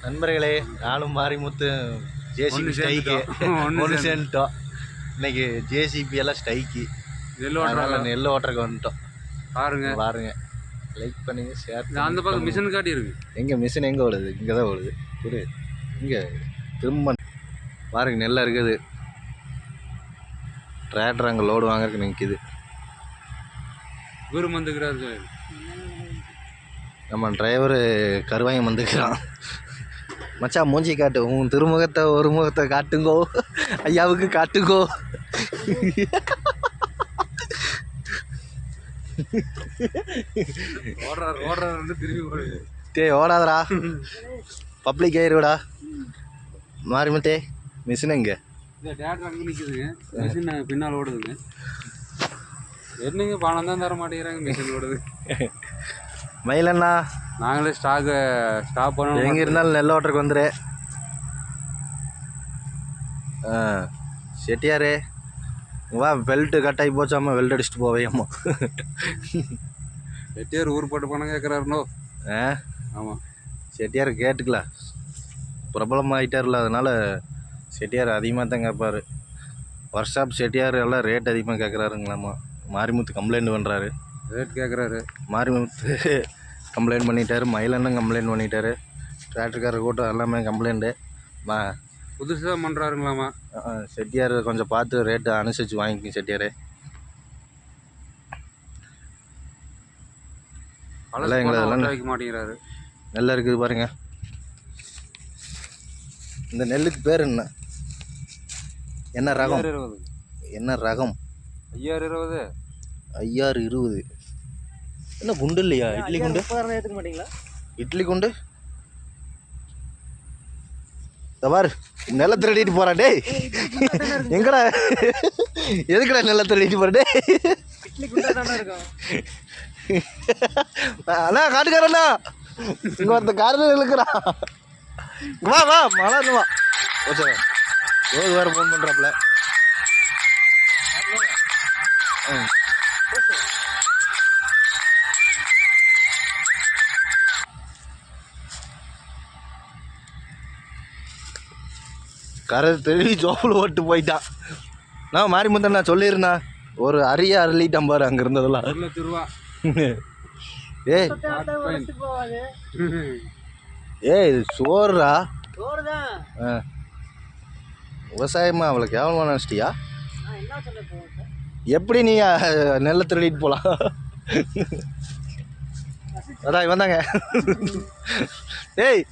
நண்பர்களே, நானும் மாரிமுத்து ஜேசிபி ஸ்டைக்கு ஒன்று சேர்ந்துட்டோம். இன்னைக்கு ஜேசிபி எல்லாம் ஸ்டைக்கு நெல் ஓட்டுறக்கு வந்துட்டோம். பாருங்க லைக் பண்ணுங்க, ஷேர். அந்த பக்கம் மிஷின் காட்டி இருக்கு. எங்கே மிஷின் எங்கே ஓடுது? இங்கே தான் ஓடுது. இங்கே திரும்ப பாருங்க, நெல்லை இருக்குது. டிராக்டர் அங்கே லோடு வாங்கறதுக்கு நிற்கிது. குரு வந்துக்கிறாரு. நம்ம டிரைவரு கருவாயம் வந்துக்கிறான். மச்சான் மூஞ்சி காட்டு, உன் திருமுகத்தை ஒரு முகத்தை காட்டுங்கோ, ஐயாவுக்கு காட்டுங்கோ. டே ஓடாதடா, பப்ளிக் ஏறிவிடா. மாரிமுத்தே மிஷின் எங்க? அங்கே நிற்குதுங்க, மிஷின் பின்னால் ஓடுதுங்க. என்னங்க பணம் தான் தர மாட்டேங்கிறாங்க, மிஷின் ஓடுது. மயிலண்ணா, நாங்களே ஸ்டாப் பண்ணோம். எங்கே இருந்தாலும் நெல் ஓட்டருக்கு வந்துரு. செட்டியாரே வா, பெல்ட்டு கட்டாகி போச்சாம்மா, வெல்ட் அடிச்சுட்டு போவேம்மா. செட்டியார் ஊர் போட்டு பணம் கேட்குறாருனோ? ஆமாம், செட்டியார் கேட்டுக்கலாம், பிரபலமாகிட்டார்ல, அதனால் செட்டியார் அதிகமாக தான் கேட்பார். ஒர்க் ஷாப் செட்டியார் எல்லாம் ரேட் அதிகமாக கேட்குறாருங்களாம்மா. மாரிமுத்து கம்ப்ளைண்ட் பண்ணுறாரு, ரேட் கேட்குறாரு. மாரிமுத்து கம்ப்ளைண்ட் பண்ணிட்டாரு, மயிலண்ணன் கம்ப்ளைண்ட் பண்ணிட்டாரு, டிராக்டர்காரர் கூட்டம் எல்லாமே கம்ப்ளைண்ட்டு. புதுசாக பண்ணுறாருங்களாம்மா. செட்டியார் கொஞ்சம் பார்த்து ரேட்டு அனுசரித்து வாங்கிக்கோங்க செட்டியார். அதெல்லாம் எங்களெல்லாம் வைக்க மாட்டேங்கிறாரு. நெல் இருக்குது பாருங்க. இந்த நெல்லுக்கு பேர் என்ன? என்ன ரகம்? என்ன ரகம்? 5020. 5020. என்ன குண்டு இல்லையா? இட்லி குண்டு ஏற்றுக்க மாட்டீங்களா? இட்லி குண்டு பாரு, நெல்லை திருடிட்டு போறான். டேய் எங்கடா, எதுக்குடா நெல்லை திருடிட்டு போற? டே அண்ணா, காட்டுக்காரண்ணா, இங்க ஒருத்த காரில் இழுக்கிறான். வா வா, மழை வா. ஓகே, வேற ஃபோன் பண்றாப்ல. கரை தெளி ஜோப்பில் ஓட்டு போயிட்டான். நான் மாரிமுத்தண்ணா சொல்லிருந்தா ஒரு அரிய அருளிட்டான் பாரு அங்கே இருந்ததெல்லாம். 1 லட்சம் ரூபா. ஏய் சோறுடா, விவசாயமா அவ்வளோ கேவலமாக நினச்சிட்டியா? எப்படி நீ நெல்லை திருடிட்டு போகலாம்? அதான் இவன் தாங்க. ஏய்